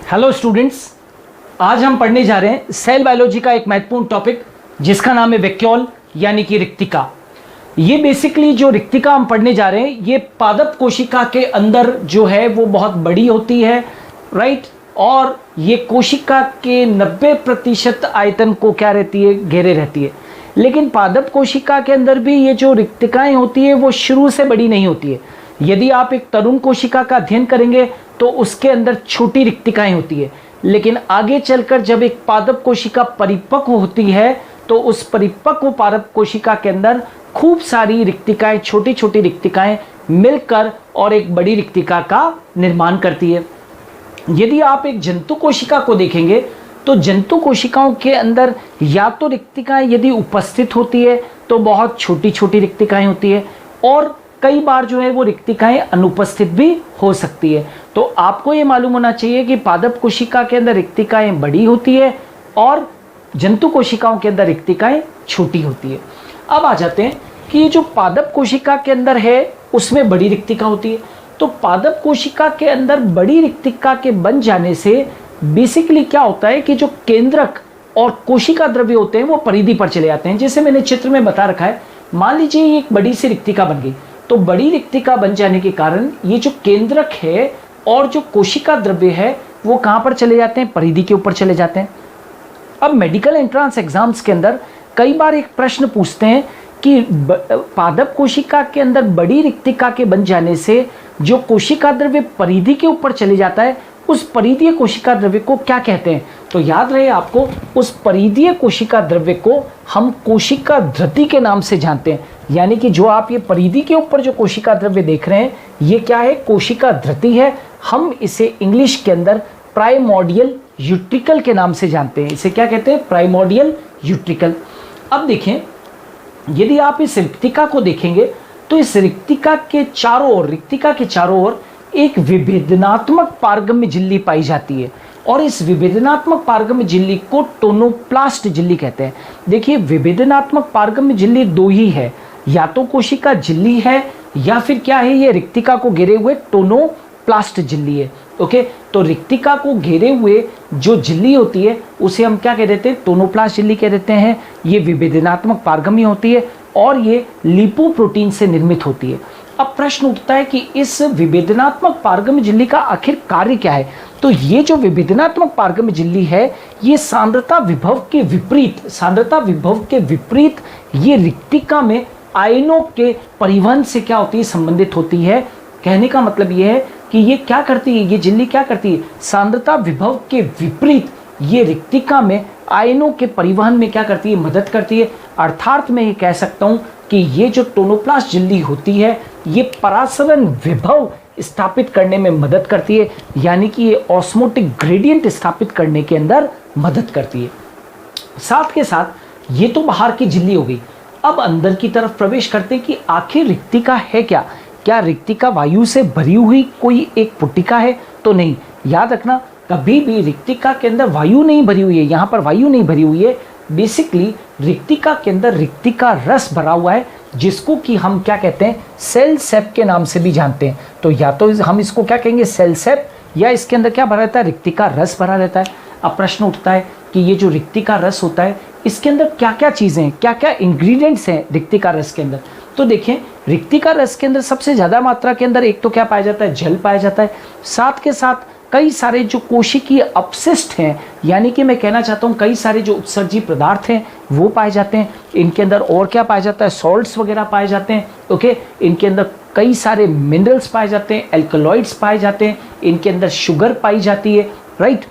Hello students, आज हम पढ़ने जा रहे हैं सेल बायोलॉजी का एक महत्वपूर्ण टॉपिक जिसका नाम है वैक्यूल यानी कि रिक्तिका। ये बेसिकली जो रिक्तिका हम पढ़ने जा रहे हैं ये पादप कोशिका के अंदर जो है वो बहुत बड़ी होती है, राइट। और ये कोशिका के 90% आयतन को क्या रहती है, घेरे रहती है। लेकिन पादप कोशिका के अंदर भी ये जो रिक्तिकाएं होती है वो शुरू से बड़ी नहीं होती है। यदि आप एक तरुण कोशिका का अध्ययन करेंगे तो उसके अंदर छोटी रिक्तिकाएं होती है, लेकिन आगे चलकर जब एक पादप कोशिका परिपक्व होती है तो उस परिपक्व पादप कोशिका के अंदर खूब सारी रिक्तिकाएं, छोटी छोटी रिक्तिकाएं मिलकर और एक बड़ी रिक्तिका का निर्माण करती है। यदि आप एक जंतु कोशिका को देखेंगे तो जंतु कोशिकाओं के अंदर या तो रिक्तिकाएं यदि उपस्थित होती है तो बहुत छोटी छोटी रिक्तिकाएं होती है, और कई बार जो है वो रिक्तिकाएं अनुपस्थित भी हो सकती है। तो आपको ये मालूम होना चाहिए कि पादप कोशिका के अंदर रिक्तिकाएं बड़ी होती है और जंतु कोशिकाओं के अंदर रिक्तिकाएं छोटी होती है। अब आ जाते हैं कि ये जो पादप कोशिका के अंदर है उसमें बड़ी रिक्तिका होती है। तो पादप कोशिका के अंदर बड़ी रिक्तिका के बन जाने से बेसिकली क्या होता है कि जो केंद्रक और कोशिका द्रव्य होते हैं वो परिधि पर चले जाते हैं। जैसे मैंने चित्र में बता रखा है, मान लीजिए ये एक बड़ी सी रिक्तिका बन गई, तो बड़ी रिक्तिका बन जाने के कारण ये जो केंद्रक है और जो कोशिका द्रव्य है वो कहाँ पर चले जाते हैं, परिधि के ऊपर चले जाते हैं। अब मेडिकल एंट्रेंस एग्जाम्स के अंदर कई बार एक प्रश्न पूछते हैं कि पादप कोशिका के अंदर बड़ी रिक्तिका के बन जाने से जो कोशिका द्रव्य परिधि के ऊपर चले जाता है उस परिधीय कोशिका द्रव्य को क्या कहते हैं। तो याद रहे आपको, उस परिधीय कोशिका द्रव्य को हम कोशिका धृति के नाम से जानते हैं। यानी कि जो आप ये परिधि के ऊपर जो कोशिका द्रव्य देख रहे हैं ये क्या है, कोशिका धृति है। हम इसे इंग्लिश के अंदर प्राइमोर्डियल यूट्रिकल के नाम से जानते हैं। इसे क्या कहते हैं, प्राइमोर्डियल यूट्रिकल। अब देखें, यदि आप इस रिक्तिका को देखेंगे तो इस रिक्तिका के चारों ओर एक विभेदनात्मक पारगम्य झिल्ली पाई जाती है, और इस विभेदनात्मक पारगम्य झिल्ली को टोनोप्लास्ट झिल्ली कहते हैं। देखिए, विभेदनात्मक पारगम्य झिल्ली दो ही है, या तो कोशिका झिल्ली है या फिर क्या है, ये रिक्तिका को घेरे हुए टोनोप्लास्ट झिल्ली है। ओके, तो रिक्तिका को घेरे हुए जो झिल्ली होती है उसे हम क्या कह देते हैं, टोनोप्लास्ट झिल्ली कह देते हैं। ये विभेदनात्मक पारगम्य होती है और ये लिपोप्रोटीन से निर्मित होती है। अब प्रश्न उठता है कि इस विभेदनात्मक पारगम्य झिल्ली का आखिर कार्य क्या है। तो ये जो विभेदनात्मक पारगम्य झिल्ली है ये सांद्रता विभव के विपरीत ये रिक्तिका में आयनों के परिवहन से क्या होती है, संबंधित होती है। कहने का मतलब ये है कि ये क्या करती है, ये झिल्ली क्या करती है, सांद्रता विभव के विपरीत ये रिक्तिका में आयनों के परिवहन में क्या करती है, मदद करती है। अर्थात मैं ये कह सकता हूँ कि ये जो टोनोप्लास्ट झिल्ली होती है ये परासरण विभव स्थापित करने में मदद करती है, यानी कि ये ऑस्मोटिक ग्रेडियंट स्थापित करने के अंदर मदद करती है। साथ के साथ ये तो बाहर की झिल्ली हो गई। अब अंदर की तरफ प्रवेश करते हैं कि आखिर रिक्तिका है क्या। क्या रिक्तिका वायु से भरी हुई कोई एक पुट्टिका है? तो नहीं। याद रखना, कभी भी रिक्तिका के अंदर वायु नहीं भरी हुई है, यहाँ पर वायु नहीं भरी हुई है। बेसिकली रिक्तिका के अंदर रिक्तिका रस भरा हुआ है, जिसको कि हम क्या कहते हैं, सेल सेप के नाम से भी जानते हैं। तो या तो हम इसको क्या कहेंगे, सेल सेप, या इसके अंदर क्या भरा रहता है, रिक्तिका रस भरा रहता है। अब प्रश्न उठता है कि ये जो रिक्तिका रस होता है इसके अंदर क्या क्या चीज़ें हैं, क्या क्या इंग्रेडिएंट्स हैं रिक्तिका रस के अंदर। तो देखें, रिक्तिका रस के अंदर सबसे ज़्यादा मात्रा के अंदर एक तो क्या पाया जाता है, जल पाया जाता है। साथ के साथ कई सारे जो कोशिकीय अपशिष्ट हैं, यानी कि मैं कहना चाहता हूँ कई सारे जो उत्सर्जी पदार्थ हैं वो पाए जाते हैं इनके अंदर। और क्या पाया जाता है, सॉल्ट्स वगैरह पाए जाते हैं। ओके, इनके अंदर कई सारे मिनरल्स पाए जाते हैं, एल्कलॉइड्स पाए जाते हैं, इनके अंदर शुगर पाई जाती है, राइट।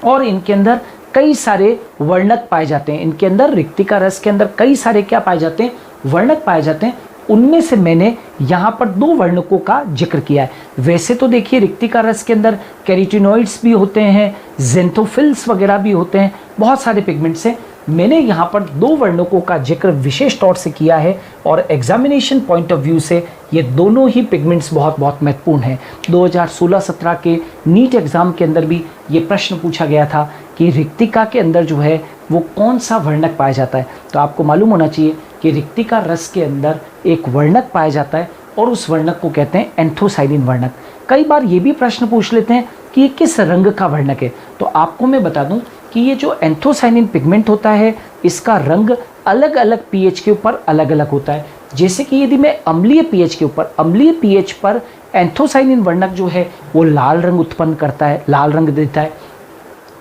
और इनके अंदर कई सारे वर्णक पाए जाते हैं। इनके अंदर रिक्तिका रस के अंदर कई सारे क्या पाए जाते हैं, वर्णक पाए जाते हैं। उनमें से मैंने यहाँ पर 2 वर्णकों का जिक्र किया है। वैसे तो देखिए रिक्तिका रस के अंदर कैरोटीनॉइड्स भी होते हैं, ज़ेंथोफिल्स वगैरह भी होते हैं, बहुत सारे पिगमेंट्स हैं। मैंने यहाँ पर 2 वर्णकों का जिक्र विशेष तौर से किया है और एग्जामिनेशन पॉइंट ऑफ व्यू से ये दोनों ही पिगमेंट्स बहुत बहुत महत्वपूर्ण हैं। 2016-17 के नीट एग्ज़ाम के अंदर भी ये प्रश्न पूछा गया था कि रिक्तिका के अंदर जो है वो कौन सा वर्णक पाया जाता है। तो आपको मालूम होना चाहिए कि रिक्तिका रस के अंदर एक वर्णक पाया जाता है और उस वर्णक को कहते हैं एंथोसाइलिन वर्णक। कई बार ये भी प्रश्न पूछ लेते हैं कि ये किस रंग का वर्णक है। तो आपको मैं बता दूं कि ये जो एंथोसाइनिन पिगमेंट होता है इसका रंग अलग अलग पीएच के ऊपर अलग अलग होता है। जैसे कि यदि मैं अम्लीय पीएच के ऊपर, अम्लीय पीएच पर एंथोसाइनिन वर्णक जो है वो लाल रंग उत्पन्न करता है, लाल रंग देता है।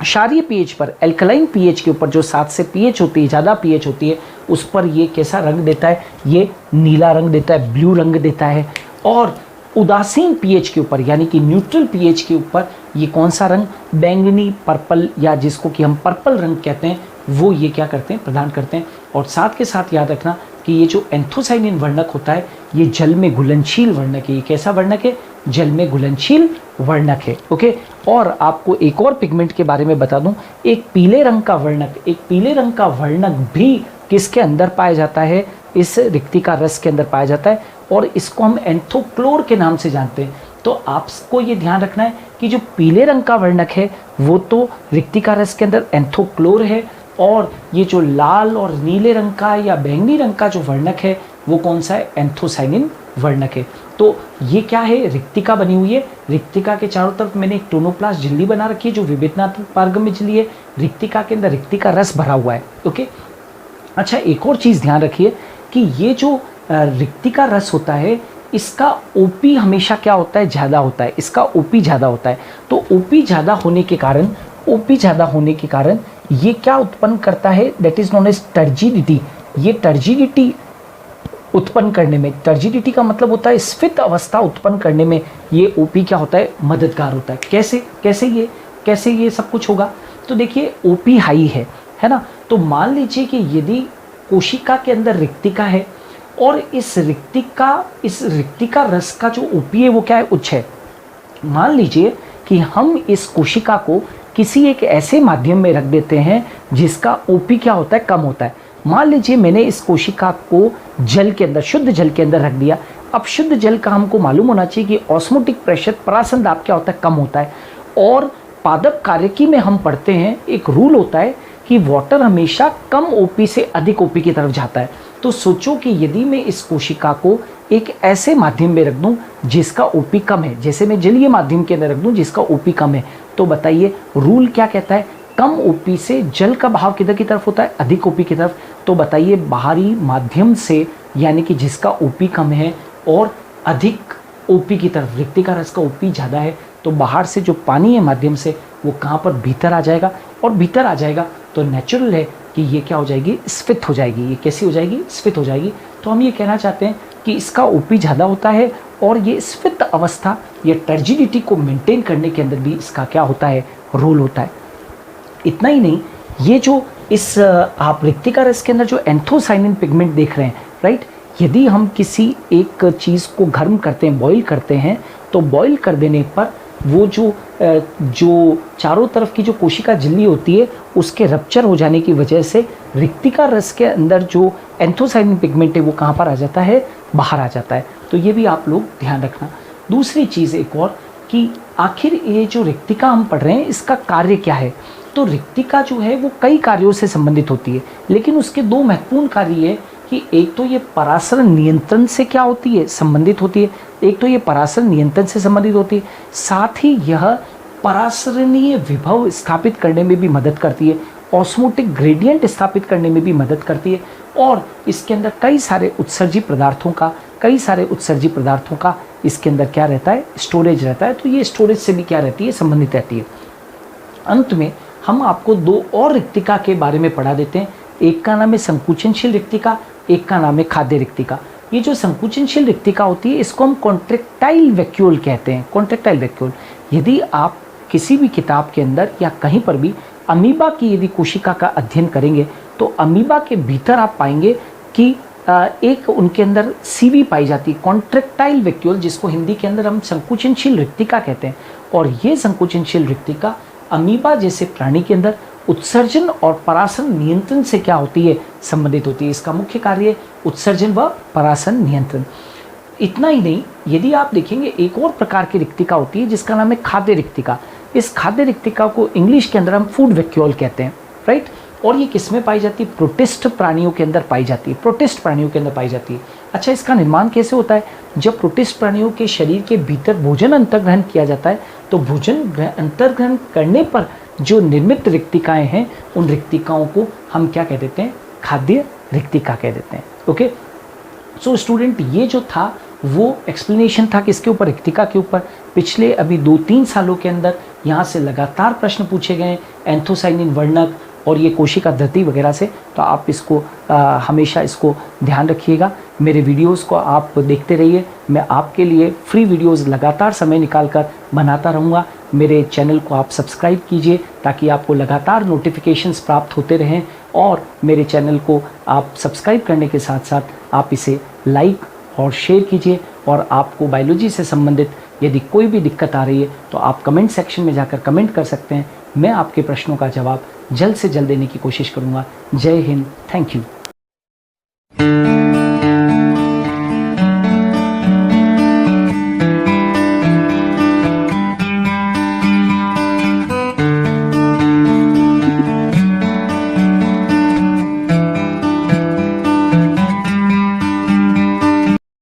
क्षारीय पीएच पर, एल्कलाइन पीएच के ऊपर जो 7 से पीएच होती है, ज़्यादा पीएच होती है, उस पर ये कैसा रंग देता है, ये नीला रंग देता है, ब्लू रंग देता है। और उदासीन पीएच के ऊपर यानी कि न्यूट्रल पीएच के ऊपर ये कौन सा रंग, बैंगनी, पर्पल, या जिसको कि हम पर्पल रंग कहते हैं, वो ये क्या करते हैं, प्रदान करते हैं। और साथ के साथ याद रखना कि ये जो एंथोसाइनिन वर्णक होता है ये जल में घुलनशील वर्णक है। ये कैसा वर्णक है, जल में घुलनशील वर्णक है। ओके, और आपको एक और पिगमेंट के बारे में बता दूं, एक पीले रंग का वर्णक, एक पीले रंग का वर्णक भी किसके अंदर पाया जाता है, इस रिक्तिका रस के अंदर पाया जाता है, और इसको हम एंथोक्लोर के नाम से जानते हैं। तो आपको ये ध्यान रखना है कि जो पीले रंग का वर्णक है वो तो रिक्तिका रस के अंदर एंथोक्लोर है, और ये जो लाल और नीले रंग का या बैंगनी रंग का जो वर्णक है वो कौन सा है, एंथोसाइनिन वर्णक है। तो ये क्या है, रिक्तिका बनी हुई है। रिक्तिका के चारों तरफ मैंने एक टोनोप्लास्ट झिल्ली बना रखी है जो विभेदनात्मक पारगम्य झिल्ली है। रिक्तिका के अंदर रिक्तिका रस भरा हुआ है। ओके, अच्छा एक और चीज़ ध्यान रखिए कि ये जो रिक्तिका रस होता है इसका ओपी हमेशा क्या होता है, ज़्यादा होता है। इसका ओपी ज़्यादा होता है। तो ओपी ज़्यादा होने के कारण, ओपी ज़्यादा होने के कारण ये क्या उत्पन्न करता है, that is known as turgidity. ये टर्जिडिटी उत्पन्न करने में, टर्जिडिटी का मतलब होता है स्फीत अवस्था उत्पन्न करने में ये ओपी क्या होता है, मददगार होता है। कैसे कैसे ये सब कुछ होगा, तो देखिए ओपी हाई है ना। तो मान लीजिए कि यदि कोशिका के अंदर रिक्तिका है और इस रिक्तिका रस का जो ओपी है वो क्या है, उच्च है। मान लीजिए कि हम इस कोशिका को किसी एक ऐसे माध्यम में रख देते हैं जिसका ओपी क्या होता है, कम होता है। मान लीजिए मैंने इस कोशिका को जल के अंदर, शुद्ध जल के अंदर रख दिया। अब शुद्ध जल का हमको मालूम होना चाहिए कि ऑस्मोटिक प्रेशर, परासन दाब क्या होता है, कम होता है। और पादप कार्यकी में हम पढ़ते हैं, एक रूल होता है कि वाटर हमेशा कम ओपी से अधिक ओपी की तरफ जाता है। तो सोचो कि यदि मैं इस कोशिका को एक ऐसे माध्यम में रख दूं जिसका ओपी कम है, जैसे मैं जलीय माध्यम के अंदर रख दूं जिसका ओपी कम है, तो बताइए रूल क्या कहता है, कम ओपी से जल का बहाव किधर की तरफ होता है, अधिक ओपी की तरफ। तो बताइए बाहरी माध्यम से, यानी कि जिसका ओपी कम है और अधिक ओपी की तरफ, रिक्तिका रस का ओपी ज़्यादा है, तो बाहर से जो पानी है माध्यम से वो कहाँ पर, भीतर आ जाएगा। और भीतर आ जाएगा तो नेचुरल है कि ये क्या हो जाएगी, स्फीत हो जाएगी। ये कैसी हो जाएगी, स्फीत हो जाएगी। तो हम ये कहना चाहते हैं कि इसका ओपी ज़्यादा होता है और ये स्फीत अवस्था, ये टर्जिडिटी को मेंटेन करने के अंदर भी इसका क्या होता है, रोल होता है। इतना ही नहीं, ये जो इस आप रिक्तिका रस के अंदर जो एंथोसाइनिन पिगमेंट देख रहे हैं, राइट, यदि हम किसी एक चीज़ को गर्म करते हैं, बॉईल करते हैं, तो बॉईल कर देने पर वो जो चारों तरफ की जो कोशिका झिल्ली होती है उसके रप्चर हो जाने की वजह से रिक्तिका रस के अंदर जो एंथोसाइनिन पिगमेंट है वो कहाँ पर आ जाता है, बाहर आ जाता है। तो ये भी आप लोग ध्यान रखना। दूसरी चीज़ एक और कि आखिर ये जो रिक्तिका हम पढ़ रहे हैं इसका कार्य क्या है। तो रिक्तिका जो है वो कई कार्यों से संबंधित होती है, लेकिन उसके दो महत्वपूर्ण कार्य है कि एक तो ये परासरण नियंत्रण से क्या होती है, संबंधित होती है। एक तो ये परासरण नियंत्रण से संबंधित होती है, साथ ही यह परासरणीय विभव स्थापित करने में भी मदद करती है, ऑस्मोटिक ग्रेडियंट स्थापित करने में भी मदद करती है, और इसके अंदर कई सारे उत्सर्जी पदार्थों का इसके अंदर क्या रहता है, स्टोरेज रहता है। तो ये स्टोरेज से भी क्या रहती है, संबंधित रहती है। अंत में हम आपको दो और रिक्तिका के बारे में पढ़ा देते हैं। एक का नाम है संकुचनशील रिक्तिका, एक का नाम है खाद्य रिक्तिका। ये जो संकुचनशील रिक्तिका होती है इसको हम कॉन्ट्रेक्टाइल वैक्यूल कहते हैं, कॉन्ट्रेक्टाइल वैक्यूल। यदि आप किसी भी किताब के अंदर या कहीं पर भी अमीबा की यदि कोशिका का अध्ययन करेंगे तो अमीबा के भीतर आप पाएंगे कि एक उनके अंदर सीवी पाई जाती है, कॉन्ट्रेक्टाइल वैक्यूल, जिसको हिंदी के अंदर हम संकुचनशील रिक्तिका कहते हैं। और ये संकुचनशील रिक्तिका अमीबा जैसे प्राणी के अंदर उत्सर्जन और परासरण नियंत्रण से क्या होती है, संबंधित होती है। इसका मुख्य कार्य उत्सर्जन व परासरण नियंत्रण। इतना ही नहीं, यदि आप देखेंगे एक और प्रकार की रिक्तिका होती है जिसका नाम है खाद्य रिक्तिका। इस खाद्य रिक्तिका को इंग्लिश के अंदर हम फूड वैक्यूल कहते हैं, राइट। और ये किस में पाई जाती है? प्रोटिस्ट प्राणियों के अंदर पाई जाती है, प्रोटिस्ट प्राणियों के अंदर पाई जाती है। अच्छा, इसका निर्माण कैसे होता है? जब प्रोटिस्ट प्राणियों के शरीर के भीतर भोजन अंतर्ग्रहण किया जाता है तो भोजन अंतर्ग्रहण करने पर जो निर्मित रिक्तिकाएं हैं उन रिक्तिकाओं को हम क्या कह देते हैं? खाद्य रिक्तिका कह देते हैं। ओके, सो स्टूडेंट, ये जो था वो एक्सप्लेनेशन था किसके ऊपर? रिक्तिका के ऊपर। पिछले अभी 2-3 सालों के अंदर यहाँ से लगातार प्रश्न पूछे गए एंथोसाइनिन वर्णक और ये कोशिका धृति वगैरह से, तो आप इसको हमेशा इसको ध्यान रखिएगा। मेरे वीडियोस को आप देखते रहिए, मैं आपके लिए फ्री वीडियोस लगातार समय निकाल कर बनाता रहूँगा। मेरे चैनल को आप सब्सक्राइब कीजिए ताकि आपको लगातार नोटिफिकेशंस प्राप्त होते रहें, और मेरे चैनल को आप सब्सक्राइब करने के साथ साथ आप इसे लाइक और शेयर कीजिए। और आपको बायोलॉजी से संबंधित यदि कोई भी दिक्कत आ रही है तो आप कमेंट सेक्शन में जाकर कमेंट कर सकते हैं। मैं आपके प्रश्नों का जवाब जल्द से जल्द देने की कोशिश करूँगा। जय हिंद, थैंक यू।